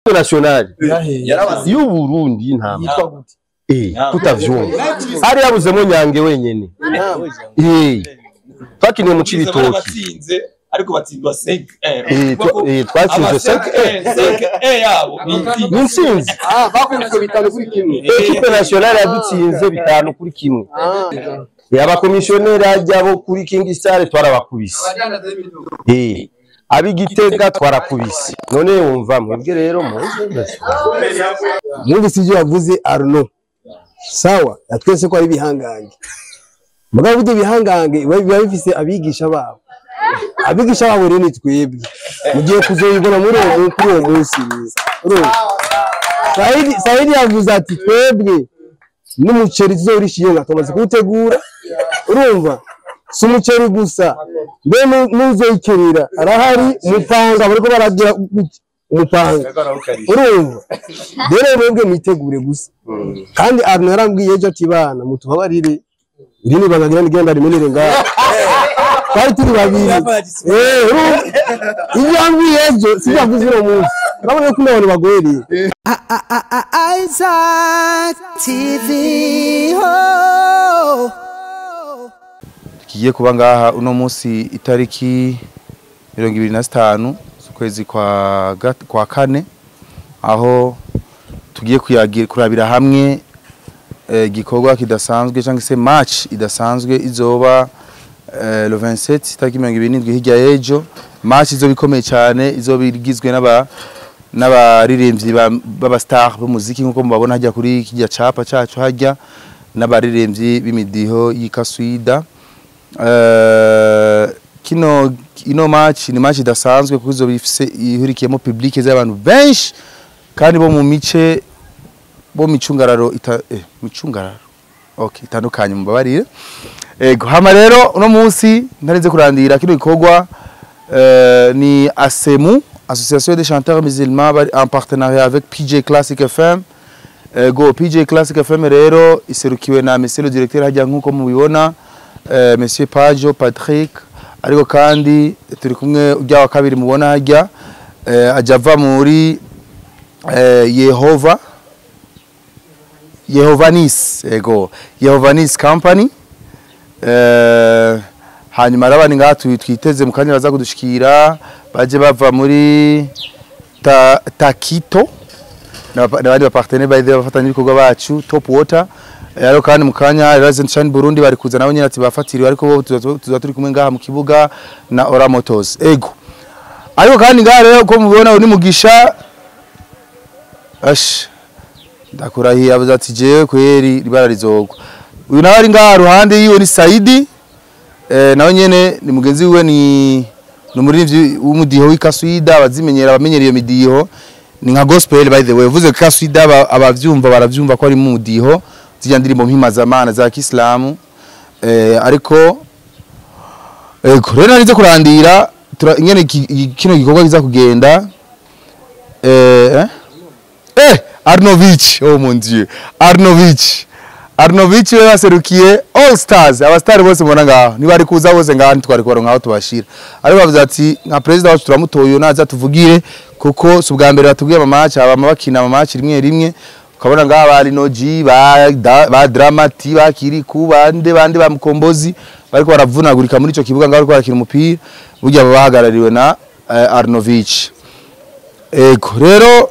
equipe nationale y'u Burundi intama kutavyumva ari yabuzemo Nyange wenyene twakiniye mu Cibitoki ariko batsindwa 5-1 twatsinze 5-1 yabo n'intsinzi bakubiswe bitanu kuri kimwe equipe nationale yadutsinze bitanu kuri kimwe abakomisiyoneri ajyabo kuri King Star twarabakubise abigitega twarakubise none wumva mwebwe rero mwumvise ibyo yavuze Arno sawa yatwese ko ari bihangange mugabo bide bihangange biba bifise abigisha babo rero ni twebwe mugiye kuzoyibona muri uwo munsi Saidi yavuze ati twebwe n'umuceri tuzorishiye nga tumaze kuwutegura urumva si umuceri gusa mbe nuzoyikerera arahari umupanga bariko baragira umupanga urumva rero mwebwe mwitegure gusa kandi Arno yarambwiye ejo ati bana mutubabarire irindi bangagira nigenda rimenere ngaho twari turi babiri iyo yambwiye ejo sijavuze uno munsi urabona ko n'abantu bagwereye Isaac TV kigiye kuba ngaha uno munsi itariki 25 z'ukwezi kwa kane aho tugiye kurabira hamwe gikorwa kidasanzwe cyangwa se match idasanzwe izoba le 27 itariki 27 hirya y'ejo match izo bikomeye cyane izo bigizwe n'abaririmbyi baba star b'umuziki nkuko mubabona hajya kuri kijya capa cyacu hajya n'abaririmbyi b'imidiho y'ikaswida ino match ni match idasanzwe kuko izo bifise ihurikiyemo public z'abantu benshi kandi bo mu mice bo micungararo okay itandukanye mubabarire hama rero uno munsi ntarenze kurandira kino gikorwa ni ASEMU Association des chanteurs musulmans en partenariat avec PJ Classic FM PJ Classic FM rero iserukiwe na monsieur le directeur hajya nkuko mubibona monsieur Pajo Patrick ariko kandi turi kumwe ujya wa kabiri mubona hajya ajava muri Yehovanis Company hanyuma arabani ngaha twiteze mu kanya baza kudushikira baje bava muri Takito n'abandi bapartenaire baide bafatanya ibikorwa bacu Top Water ariko kandi mu kanya Resident Burundi bari kuza nabo nyine ati bafatiriwe ariko bo tuza turi kumwe ngaha mu kibuga na Ora Motors ariko kandi ngaha rero ko mubibona uri mugisha ndakurahiye abuza ati jewe kweri ribara rizogwa uyu nawe ari ngaha ruhande yiwe ni Saidi nawe nyene ni mugenzi wiwe ni umuririmbyi w'umudiho w'ikaswida abazimenyera abamenyera iyo midiho ni nka gospel by the way uvuze kaswida abavyumva baravyumva ko ari mu mudiho zijya ndirimbo mpimazamana za Kiislamu ariko rero narize kurandira ingene kino gikorwa kiza kugenda Arnovich oh mon dieu Arnovich we yaserukiye All Stars abastari bose mbona ngaho ni bari kuza bose ngaho twari kwaro ngaho tubashira ariko bavuze ati nka president wacu turamutoyo naza tuvugire kuko subwa mbere batubwiye match abama bakina match rimwe ukabona ngaho bari Noji ba Dramati bakiri ku bande ba Mukombozi bariko baravunagurika muri ico kibuga ngaho bariko barakina umupira burya bahagarariwe na Arnovich rero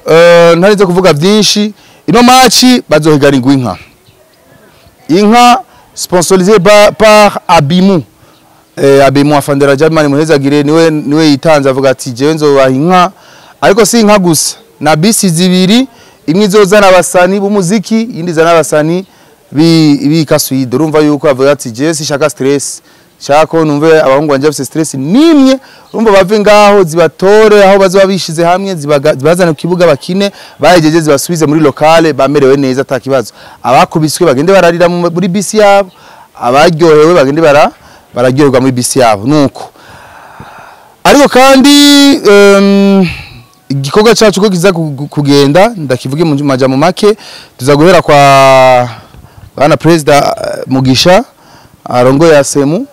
ntarize kuvuga byinshi ino match bazohigarirwa inka sponsorisé par Abimu Abimu afandera Germany muhezagire niwe yitanze avuga ati jewe nzobaha inka ariko si inka gusa na bisi zibiri imwe izozana abasani b'umuziki indi zana abasani b'ikaswida urumva yuko avuga ati jewe sishaka stress shako numve abahungu banje bafite stress nimwe urumva bave ngaho zibatore aho bazoba bishize hamwe zibazana ku kibuga bakine bahejeje zibasubize muri locale bamerewe neza atakibazo abakubiswe bagende bararira muri bisi yabo abaryohewe bagende bararyoherwa muri bisi yabo nuko ariko kandi igikorwa cyacu ko kiza kugenda ndakivuge mu majambo make tuzaguhera kwa bana president Mugisha arongo ya ASEMU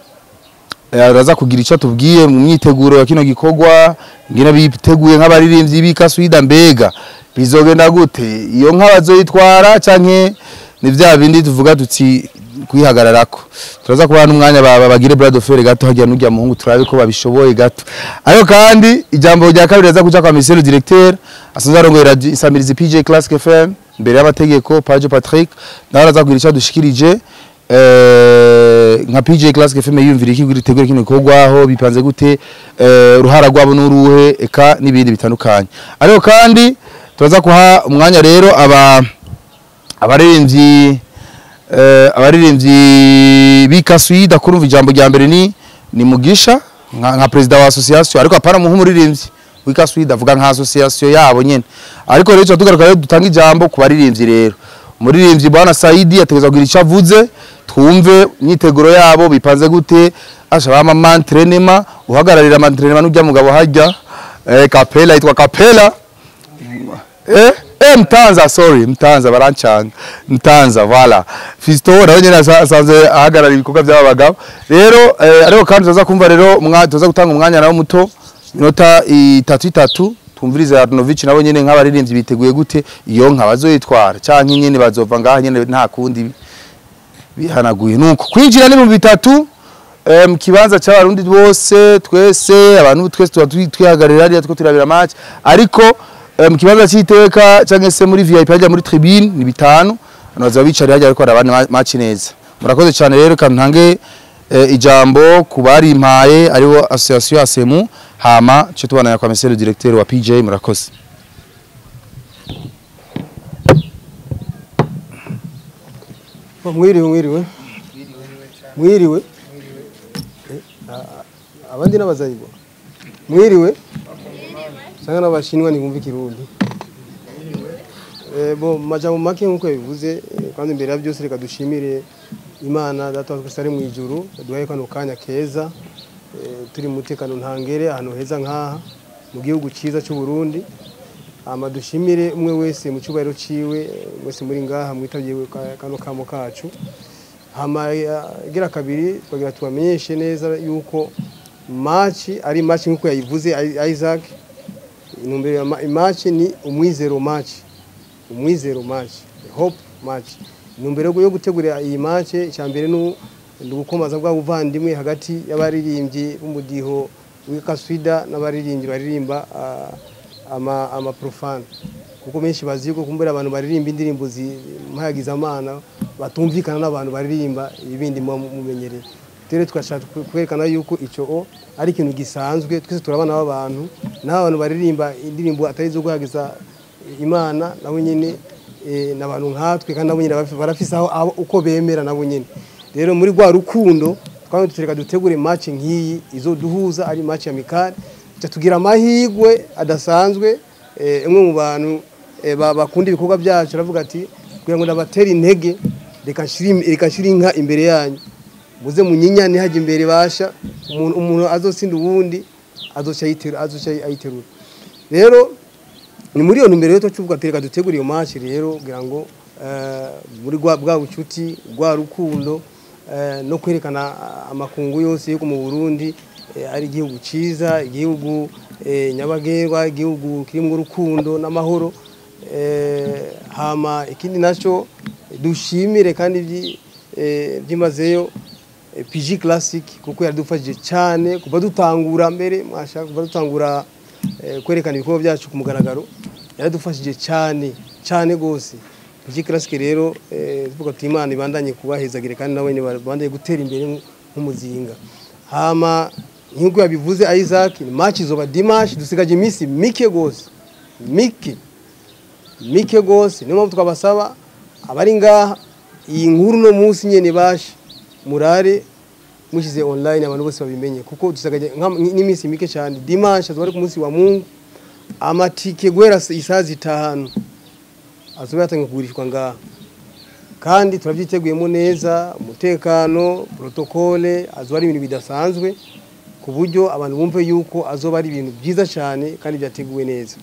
araza kugira icyo tubwiye mu myiteguro ya kino gikorwa ngina biteguye nk'abaririmbyi b'ikaswida mbega bizogenda gute iyo nka bazoyitwara canke ni vya bindi tuvuga tuti kwihagararako turaza kubana umwanya bagire Brad of Fer gato hajya n'ujya muhungu turabe ko babishoboye gato ariko kandi ijambo rya kabiri aza kuja kwa monsieur le directeur asanzwe arongera isamirizi PJ Classic FM mbere y'amategeko Page Patrick nawe aza kugira icyo dushikirije nka PJ Classic FM yumvira iki kuri tegura kino kogwaho bipanze gute ruhara rwabo n'uruhe eka nibindi bitandukanye ariko kandi turaza kuha umwanya rero abaririmbyi bikasuida kurumva ijambo rya mbere ni Mugisha nka president wa association ariko apana mu humuririmbyi wikasuida avuga nka association yabo nyene ariko rero tugaruka rero dutanga ijambo ku baririmbyi rero umuririmbyi bwana Saidi ategeza kugira icyo avuze twumve nyiteguro yabo bipanze gute ashaba mantrenema uhagararira mantrenema n'ujya mugabo hajya Capella itwa Capella Mtanza barancanga Mtanza voilà Fisto nawe nyene asanze ahagarara ibikorwa by'abagabo rero ariko kandi tuza kumva rero tuza gutanga umwanya nawo muto minota 3 twumviriza Arnovic nabo nyene nk'abaririmbyi biteguye gute iyo nka bazoyitwara canke nyene bazova ngaha nyene nta kundi bihanaguye nuko kwinjira ni mu bitatu mu kibanza cy'abarundi bose twese abantu twese twihagarira ari two turabira match ariko mu kibanza cy'iteka cyangwa se muri VIP hajya muri tribune ni bitanu anaza bicara hajya ariko arabana match neza murakoze cyane rero kantange ijambo kubari impaye aribo association asemu hama cyo tubana kwa monsieur le directeur wa PJ murakoze mwiriwe abandi n'abazayibo mwiriwe sanga n'abashinwa ni kumva ikirundi bo majambo make nkuko bivuze kandi imbere ya byose reka dushimire Imana data twese mu ijuru duhaye kano kanya keza turi mutekano ntangere ahantu heza nkaha mu gihugu cyiza cy'u Burundi dushimire umwe wese mu cyubahiro ciwe wese muri ngaha mwitavye kano kamo kacu gira kabiri twagira tubamenyeshe neza yuko match ari match nkuko yayivuze Isaac inumbere ya match ni umwizero match hope match inumbere yo gutegura iyi match cyambere n'ugukomaza bwa buvandimwe hagati y'abaririmbyi b'umudiho w'ikaswida n'abaririmbyi baririmba ama profane kuko menshi bazi ko kumbera abantu baririmba indirimbo zimpayagiza amana batumvikana n'abantu baririmba ibindi mumenyereye tere twashaka kwerekana yuko ico ari ikintu gisanzwe twese turabana abantu n'abantu baririmba indirimbo atari zo guhagiza Imana nabo nyene n'abantu nkatwe kandi nabo nyene barafise aho uko bemera nabo nyene rero muri gwa rukundo twanje tureka dutegure match nkiyi izo duhuza ari match ya mikari tugira amahigwe adasanzwe umwe mu bantu bakunda ibikorwa byacu aravuga ati kugira ngo ndabatera intege reka shiri inka imbere yanyu muze munyinyane haje imbere basha umuntu azotsinda ubundi azoca ayiterura rero ni muri iyo numero yo tuvuga tereka dutegura iyo match rero kugira ngo muri bwa bucuti bwa rukundo no kwerekana amakungu yose yo mu Burundi ari igihugu ciza igihugu nyabagerwa igihugu kirimo urukundo n'amahoro hama ikindi naco dushimire kandi byimazeyo PJ Classic kuko yadufashije cyane kuva dutangura mbere mwashaka kuva dutangura kwerekana ibikorwa byacu ku mugaragaro yaradufashije cyane gose PJ Classic rero tuvuga ati Imana ibandanye kubahezagire kandi nawe bandanye gutera imbere nk'umuzinga hama nkuko yabivuze Isaac match izoba dimanche dusigaje iminsi mike gose niyo mpamvu twabasaba abari ngaha iyi nkuru no munsi nyene bashe murare mushize online abantu bose babimenye kuko dusigaje n'iminsi mike cyane dimanche azobari ku munsi wa Mungu amatike gwera isazi 5 azobatanga kugurishwa ngaha kandi turavyiteguye neza umutekano protocole azobari ibintu bidasanzwe ku buryo abantu bumve yuko azoba ari ibintu byiza cyane kandi byateguwe neza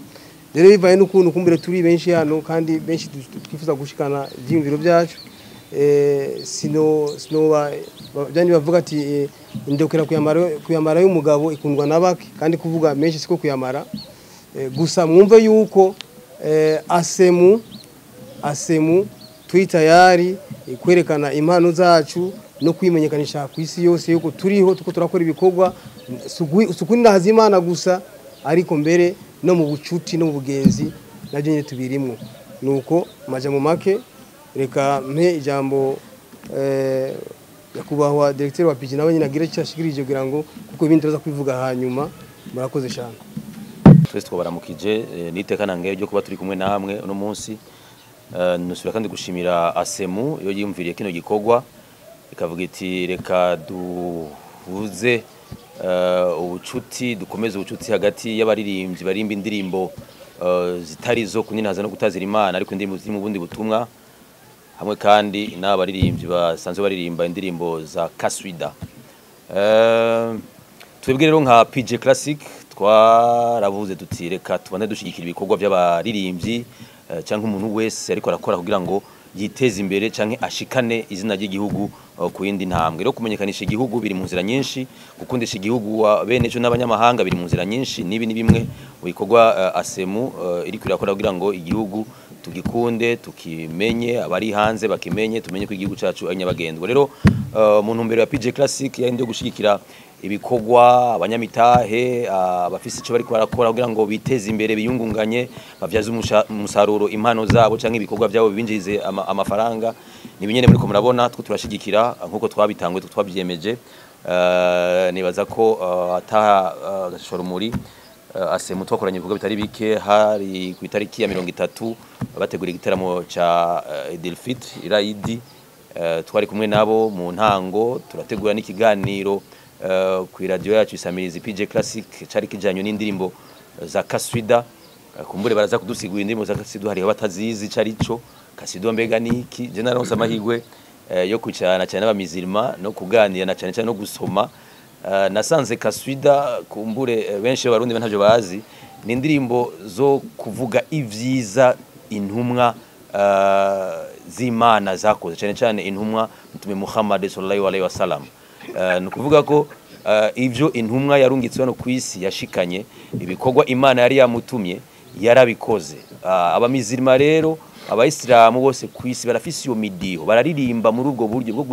rero bivaye n'ukuntu kumbere turi benshi hano kandi benshi twifuza gushikana ibyimviro byacu sino byandi bavuga ati indokera kuyamara y'umugabo ikundwa nabake kandi kuvuga menshi siko kuyamara gusa mwumve yuko asemu twitayari kwerekana impano zacu no kwimenyekanisha ku isi yose yuko turiho tuko turakora ibikorwa sukuni Hazimana gusa ariko mbere no mu bucuti no mu bugenzi nabyo nyine tubirimwo nuko majambo make reka mpe ijambo yakubahwa directeur wa PG nawe nyine agira cyashikirije kugira ngo kuko ibindi turaza kwivuga hanyuma murakoze cyane twese twabaramukije niteka nange ryo kuba turi kumwe namwe uno munsi nusubira kandi gushimira asemu iyo yimviriye kino gikorwa ikavuga iti reka duhuze ubucuti dukomeze ubucuti hagati y'abaririmbyi barimba indirimbo zitari zo kuninaza no gutazira Imana ariko indirimbo ziri mu bundi butumwa hamwe kandi n'abaririmbyi basanzwe baririmba indirimbo za Kaswida. Twebwe rero nka PJ Classic twaravuze tuti reka tubane dushigikira ibikorwa by'abaririmbyi cyangwa umuntu wese ariko arakora kugira ngo yiteze imbere cyangwa ashikane izina ry'igihugu ku yindi ntambwe. Rero kumenyekanisha igihugu biri mu nzira nyinshi, gukundisha igihugu bene cyo n'abanyamahanga biri mu nzira nyinshi, nibi ni bimwe mu bikorwa asemu iri kurakora kugira ngo igihugu tugikunde, tukimenye, abari hanze bakimenye, tumenye ko igihugu cyacu ari nyabagendwa. Rero mu ntumbero ya PJ Classic yindi yo gushigikira ibikorwa abanyamitahe abafise icyo bari barakora kugira ngo biteze imbere biyungunganye bavyaze umusaruro impano zabo cyangwa ibikorwa byabo bibinjize amafaranga nibinyene muri ko murabona twe turashigikira nkuko twabitangwe twabyemeje nibaza ko gashoro muri asemu twakoranye ibikorwa bitari bike hari ku itariki ya 30 bategura igiteramo ca Delfit Iraidi twari kumwe nabo mu ntango turategura n'ikiganiro ku radio yacu isamiriza PJ Classic cari kijanye n'indirimbo za Kaswida kumbure baraza kudusigura indirimbo za Kaswida hariho batazizi carico Kaswida mbega niki je naronse amahigwe yo kucana cyane n'abamizirima no kuganira na cyane cyane no gusoma nasanze Kaswida kumbure benshi barundi ntavyo bazi ni indirimbo zo kuvuga ivyiza intumwa z'Imana zakoze cyane cyane intumwa Mtume Muhammad sallallahu alaihi wasallam nukuvuga ko ivyo intumwa yarungitswe no kwisi yashikanye ibikorwa Imana yari yamutumye yarabikoze abamizirima rero abayisilamu bose kwisi barafise iyo midiho bararirimba muri ubwo buryo bwo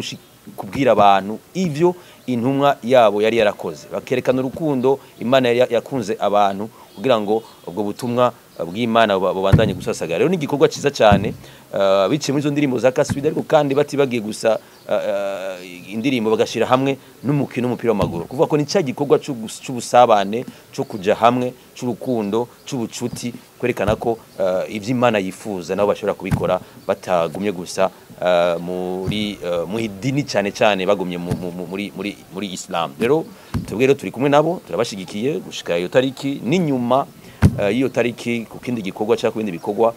kubwira abantu ivyo intumwa yabo yari yarakoze bakerekana urukundo Imana yakunze abantu kugira ngo ubwo butumwa bw'Imana bubandanye gusasagara. Rero ni igikorwa ciza cyane biciye muri zo ndirimbo za Kaswida ariko kandi batibagiye gusa indirimbo bagashira hamwe n'umukino w'umupira w'amaguru kuvuga ko ni cya gikorwa cy'ubusabane cyo kuja hamwe cy'urukundo cy'ubucuti kwerekana ko ivy'Imana yifuza nabo bashobora kubikora batagumye gusa muri idini cyane cyane bagumye muri Islam. Rero tubwero turi kumwe nabo turabashigikiye gushika iyo tariki n'inyuma iyo tariki ku kindi gikorwa cyangwa kubindi bikorwa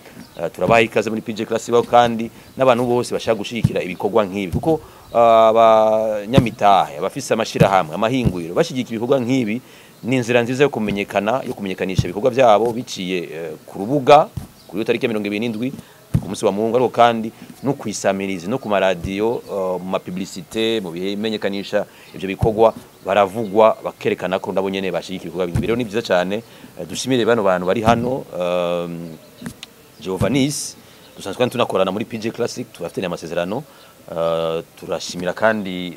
turabaha ikaze muri PJ Classic kandi n'abantu bose bashaka gushigikira ibikorwa nk'ibi kuko abanyamitahe abafise amashira hamwe amahinguriro bashigikira ibikorwa nk'ibi ni inzira nziza yo kumenyekanisha ibikorwa byabo biciye ku rubuga kuri iyo tariki ya 27 ku munsi wa Mungu ariko kandi no kwisamiriza no ku maradiyo mu mapublicité mu bimenyekanisha ivyo bikorwa baravugwa bakerekana ko ndabo nyene bashigikira ibikorwa bingi. Rero ni byiza cyane dushimire bano bantu bari hano Giovannis dusanzwe tunakorana muri PJ Classic tubafite amasezerano turashimira kandi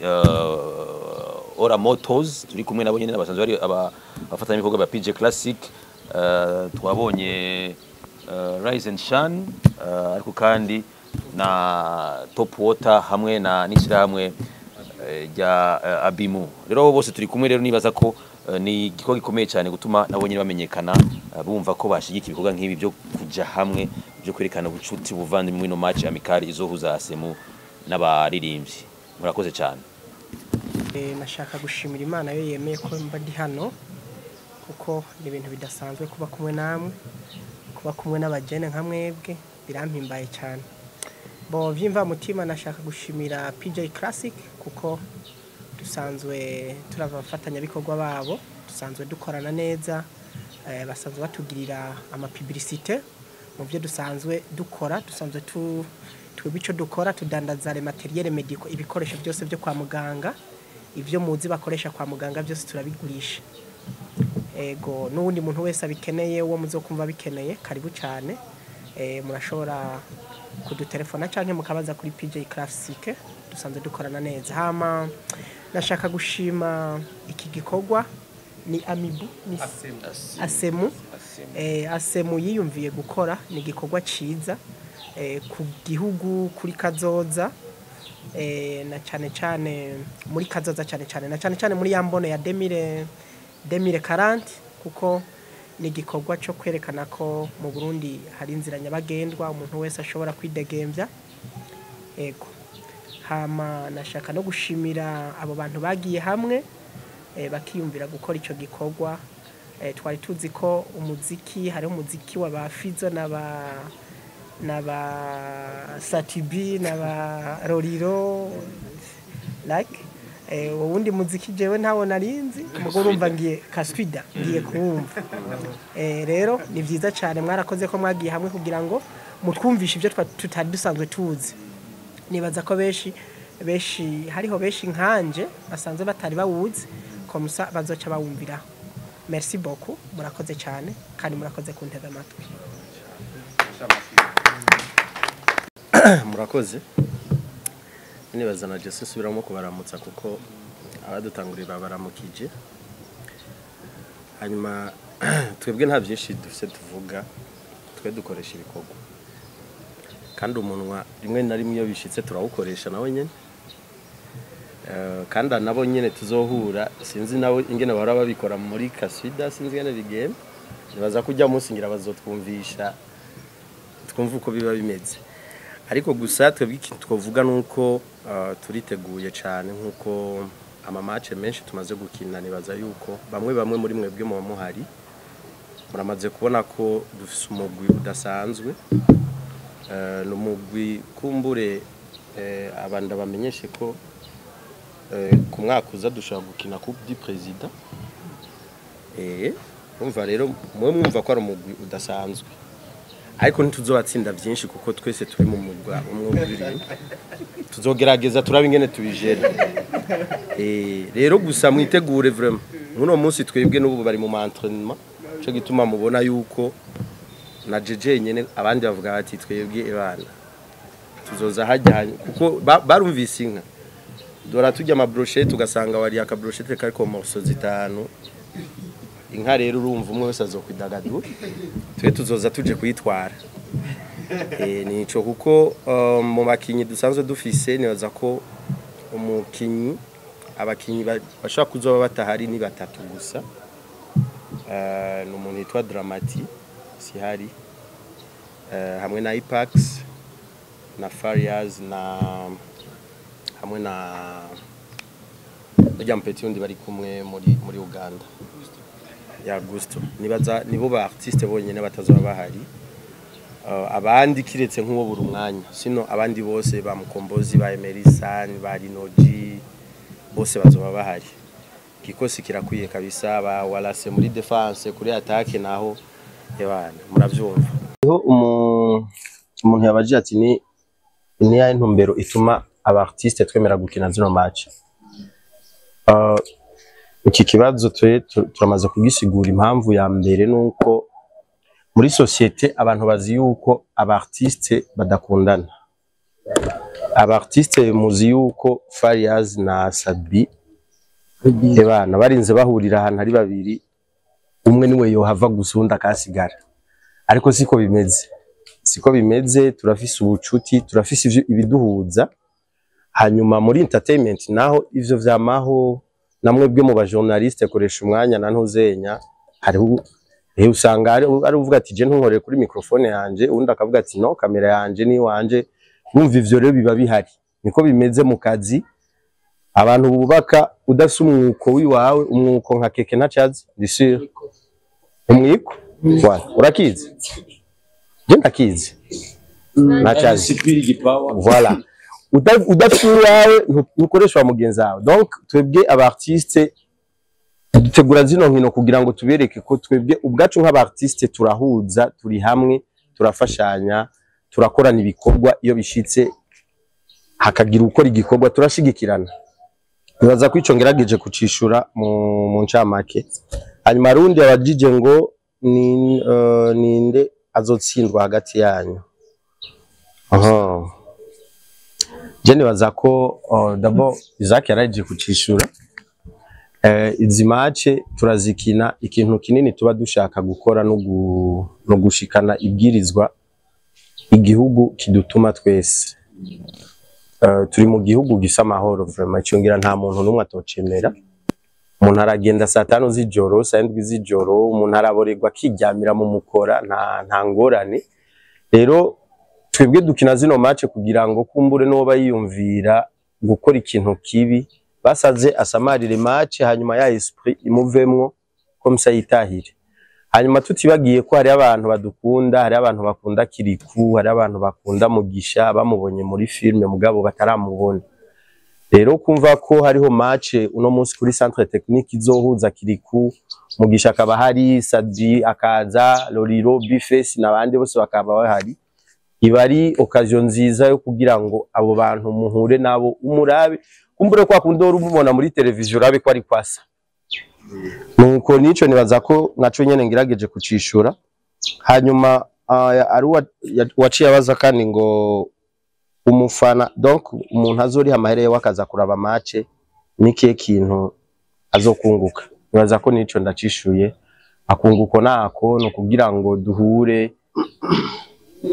Ora Motors turi kumwe nabo nyene abasanzwe bari abafatanya ibikorwa bya PJ Classic twabonye Rise and Shine ariko kandi na Top Water hamwe na nishira hamwe ya Abimu. Rero bose turi kumwe rero nibaza ko ni gikorwa gikomeye cyane gutuma nabo nyine bamenyekana bumva ko bashigikira ibikorwa nk'ibi byo kuja hamwe byo kwerekana ubucuti buvandimwe no match amikari izohuza asemu n'abaririmbyi. Murakoze cyane. Nashaka gushimira Imana yo yemeye ko mba ndi hano kuko ni ibintu bidasanzwe kuba kumwe namwe kuba kumwe n'abajene nka mwebwe birampimbaye cyane. Bo vyimva mutima nashaka gushimira PJ Classic kuko dusanzwe turabafatanya bikorwa babo dusanzwe dukorana neza basanzwe batugirira ama publicité mu byo dusanzwe dukora dusanzwe twebwe dukora tudandaza le materiel médical ibikoresho byose byo kwa muganga ivyo muzi bakoresha kwa muganga byose turabigurisha. Ego n'ubundi muntu wese abikeneye uwo muzokumva bikeneye karibu cyane murashobora kudutelefona canke mukabaza kuri PJ Classic dusanzwe dukorana neza. Hama nashaka gushima iki gikorwa ni Amibu ni Asemu Asemu yiyumviye gukora ni gikorwa ciza ku gihugu kuri kazoza na cyane muri kazoza cyane na cyane muri yambone ya 2040 kuko ni gikorwa cyo kwerekana ko mu Burundi hari inzira nyabagendwa umuntu wese ashobora kwidegembya. Ego hama nashaka no gushimira abo bantu bagiye hamwe bakiyumvira gukora ico gikorwa. Twari tuzi ko umuziki hari umuziki wa bafizo naba Satibi naba Roriro like ubundi muziki jewe ntawo narinzi mugo urumva ngiye kaswida ngiye kuwumva. Rero ni vyiza cyane mwarakoze ko mwagiye hamwe kugira ngo mutwumvishe ibyo tutari dusanzwe tuzi. Nibaza ko beshi hariho beshi nkanje basanzwe batari bawuzi komsa bazoca bawumvira. Merci beaucoup, murakoze cyane kandi murakoze kuntega amatwi. Murakoze. Nibaza na Jesse subiramo kubaramutsa kuko abadutangurira baramukije. Hanyuma twebwe nta byinshi dufite tuvuga, twe dukoresha ibikorwa. Kandi umunwa rimwe na rimwe iyo bishitse turawukoresha nawe nyene. Kandi nabo nyene tuzohura sinzi nawe ingene bahora babikora muri Kaswida sinzi ngene bigenda. Nibaza kujya musingira bazotwumvisha twumva uko biba bimeze. Ariko gusa twebwe ikintu twovuga nuko turiteguye cyane nkuko amamatch menshi tumaze gukina. Nibaza yuko bamwe muri mwebwe mu muhari muramaze kubona ko dufise umugwi udasanzwe. Numugwi kumbure abanda bamenyeshe ko ku mwaka uza dushaka gukina Coupe du Président. Umva rero mwe mwumva ko ari umugwi udasanzwe. Ariko ntituzobatsinda byinshi kuko twese turi mu mugwa umwe tuzogerageza turabe ingene tubijera. Rero gusa mwitegure vraiment muno munsi twebwe n'ubu bari mu entraînement cyo gituma mubona yuko na jeje nyene abandi bavuga bati twebwe ebana tuzoza hajya kuko barumvise inka dora tujya ama brochette tugasanga wari aka brochette kariko morceau zitanu. Inka rero urumva umwe wese azokwidagadura twe tuzoza tuje kuyitwara. Nico kuko mu makinyi dusanzwe dufise nibaza ko umukinyi abakinyi bashaka kuzoba batahari ni batatu gusa. N'umuntu yitwa Dramati sihari hamwe na Ipax na Farias na hamwe na Mpeti undi bari kumwe muri Uganda ya Augusto. Nibaza nibo ba artiste bonyene batazoba bahari. Abandi kiretse nk'uwo buri umwanya sino abandi bose ba Mukombozi ba Emerson ba Rinoji bose bazoba bahari. Kikosi kirakwiye kabisa ba Wallace muri defense kuri attaque naho yabana muravyumva. Niho umuntu yabaje ati ni ya ntumbero ituma aba artiste twemera gukina zino match. Iki kibazo turamaze kugisigura. Impamvu ya mbere nuko muri societe abantu bazi yuko aba artiste badakundana. Aba artiste muzi yuko Farias na Sabi ebana barinze bahurira ahantu ari babiri umwe niwe yohava gusunda kasigara. Ariko siko bimeze turafise ubucuti turafise ibiduhuza. Hanyuma muri entertainment naho ivyo vyamaho namwe bwe mu ba journaliste koresha umwanya na ntuzenya hariho usanga ari uvuga ati je ntunkorere kuri microphone yanje undi akavuga ati no kamera yanje ni wanje. Numva ivyo rero biba bihari niko bimeze mu kazi. Abantu bubaka udafise umwuko wiwawe umwuko nka keke ntacazi ndisire umwiko urakizi je ndakizi ntacazi voilà udafise wawe ntukoresha wa mugenzi wawe. Donc twebwe aba artiste dutegura zino nkino kugira ngo tubereke ko twebwe ubwacu nk'aba artiste turahuza turi hamwe turafashanya turakorana ibikorwa. Iyo bishitse hakagira ukora igikorwa turashigikirana. Nibaza ko ico ngerageje kucishura mu ncamake. Hanyuma rundi abajije ngo ninde azotsindwa hagati yanyu. Aha. Je nibaza ko d'abord Isaac yaraje kucishura. Izi match turazikina ikintu kinini tuba dushaka gukora no gushikana ibwirizwa igihugu kidutuma twese. Turi mu gihugu gisa amahoro vraiment cyongira nta muntu numwe atocemera. Umuntu aragenda saa 5 z'ijoro, saa 7 z'ijoro, umuntu araborerwa kiryamira mu mukora nta ngorane. Rero twebwe dukina zino match kugira ngo kumbure no bayiyumvira gukora ikintu kibi basaze asamarire match hanyuma ya esprit imuvemwo comme ça yitahire. Hanyuma tutibagiye ko hari abantu badukunda, hari abantu bakunda Kiriku, hari abantu bakunda Mugisha bamubonye muri filme mugabo bataramubona. Rero kumva ko hariho match uno munsi kuri centre technique izohuza Kiriku, Mugisha akaba hari, Sadji akaza, Loriro, Bifes nabandi bose bakaba bahari. Ibari occasion nziza yo kugira ngo abo bantu muhure nabo umurabe kumbure kwa kundora umubona muri televiziyo rabe ko ari kwasa. Nuko nico nibaza ko naco nyene ngirageje kucishura. Hanyuma ari waciye abaza kandi ngo umufana donc umuntu azori amahere wakaza kuraba match nikiye kintu azokunguka. Nibaza ko nico ndacishuye akunguko nako no kugira ngo duhure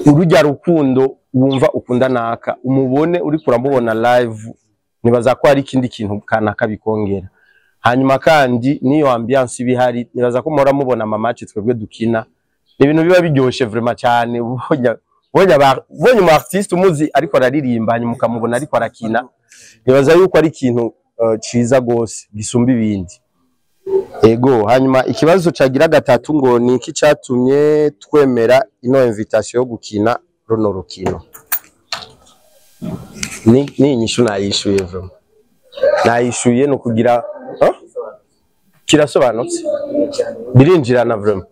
urujya rukundo wumva ukunda naka umubone uri kuramubona live. Nibaza ko ari ikindi kintu kanaka bikongera. Hanyuma kandi niyo ambiance bihari nibaza ko mora mubona ama match twebwe dukina ibintu biba biryoshe vraiment cyane. Ubonye mu artiste umuzi ariko araririmba hanyuma ukamubona ariko arakina nibaza yuko ari ikintu ciza gose gisumba ibindi. Ego hanyuma ikibazo cagira gatatu ngo ni iki catumye twemera ino invitation yo gukina runo rukino. Ni inyishu nayishuye vraiment. Nayishuye no kugira kirasobanutse birinjirana vraiment.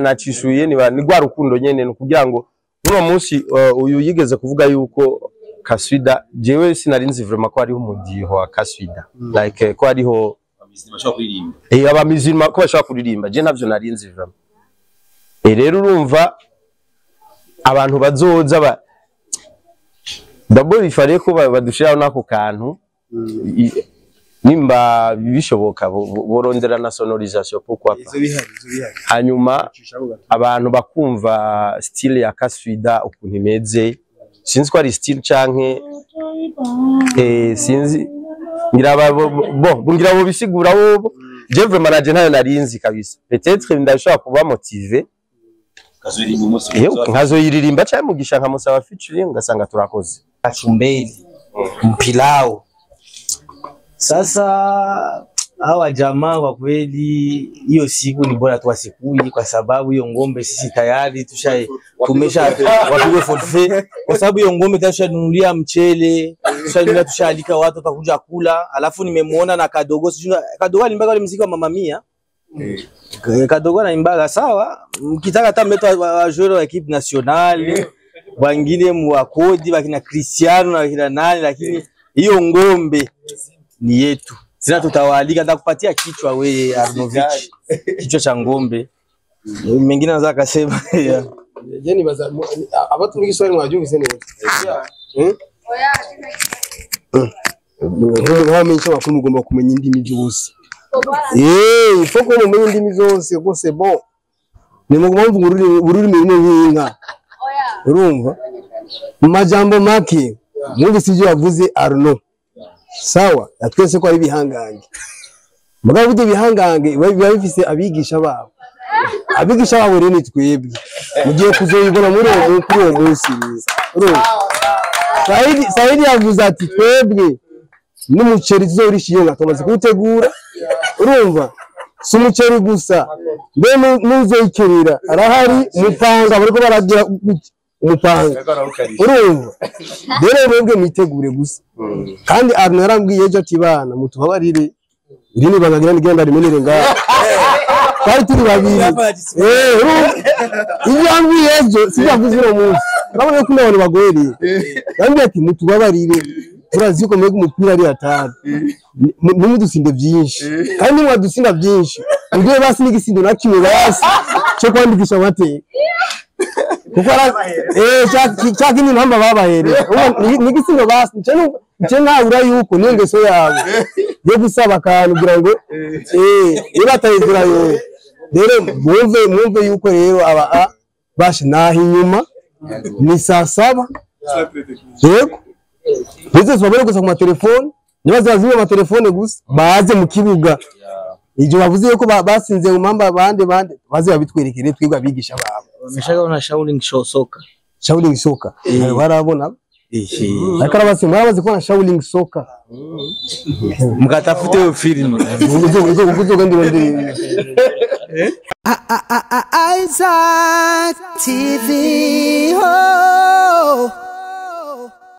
Nacishuye ni gwa rukundo nyene no kugira ngo uno munsi uyu yigeze kuvuga yuko Kaswida jewe sinarinzi vraiment ko ari umudiho wa Kaswida like ko ariho abamizima ko bashaka kuririmba je navyo narinzi vraiment. Rero urumva abantu bazoza d'abord ifare ko badushiraho nako kantu nimba bishoboka borondera na sonorisation pourquoi pas. Hanyuma abantu bakumva style ya Kaswida ukuntu imeze sinzi ko ari style canke sinzi ngira bo bisigura bo je vraiment naje ntayo narinzi kabisa. Peut-être ndashaka kuba motivé nkazoyiririmba cyane Mugisha nkamusaba featuring ngasanga turakoze kachumbeli mpilao. Sasa hawa jamaa kwa kweli hiyo siku ni bora tuwasikui kwa sababu hiyo ngombe sisi tayari tumesha wapigwe forfait kwa sababu hiyo ngombe tushanunulia mchele, tushaalika watu watakuja kula. Alafu nimemuona na Kadogo, Kadogo alimbaga ile muziki wa Mama Mia. Kadogo anaimbaga sawa, mkitaka hata mleto wa joueur wa equipe nationale, wengine muakodi wakina Cristiano na wakina nani, lakini hiyo ngombe ni yetu. Sina tutawalika nitakupatia kichwa wewe Arnovich. Kichwa cha ngombe. Mengine anaweza akasema ya. Je nibaza abatu mwiswali mwajumvise neza. Oya. Menshi makuru mugomba kumenya indimi zose. Ifoko mumenye indimi zose gose bon. Ni mugomba mvuga ururimi n'inka. Urumva? Mu majambo make mwumvise ibyo yavuze Arno. Sawa, twese ko ari bihangange. Mugabo bide bihangange biba bifise abigisha babo. Abigisha babo rero ni twebwe. Mugiye kuzoyibona muri uwo munsi. Urumva? Saidi yavuze ati twebwe n'umuceri tuzorishiye nga tumaze kutegura. Urumva? Si umuceri gusa. Mbe nuzoyikerera arahari mupanga bariko baragira umupanga. Urumva? Dere mwebwe mwitegure gusa. Kandi Arno yarambwiye ejo ati bana mutubabarire irini bangagira nigenda rimenere ngaho. Twari turi babiri. Iyambwiye ejo sijavuze no munsi. Urabona ko n'abantu bagoreye. Yambwiye ati mutubabarire turazi ko mwebwe umupira ari hatari. Nimudusinde byinshi. Kandi mwadusinda byinshi. Ngiye basi n'igisindo nakimwe basi. cyo kwandikisha amateka kuko cyaki ni ntamba babahereye ni gisindo basi nce ntabura yuko niyo ngeso yabo yo gusaba akantu kugira ngo niba atayigura yo rero mwumve yuko rero aba bashi naho inyuma ni saa 7 yego bize babere gusa ku matelefone nibaza bazimye amatelefone gusa baze mu kibuga ivyo bavuze yuko basinze mu mamba bande baze babitwerekere twigwa abigisha babo Wameshaga wana Shaolin soka. Shaolin soka. Barabona. Akara basi mwabaze ko na Shaolin soka. Mukatafute yo film. Uzo ndi Isaac TV. Oh.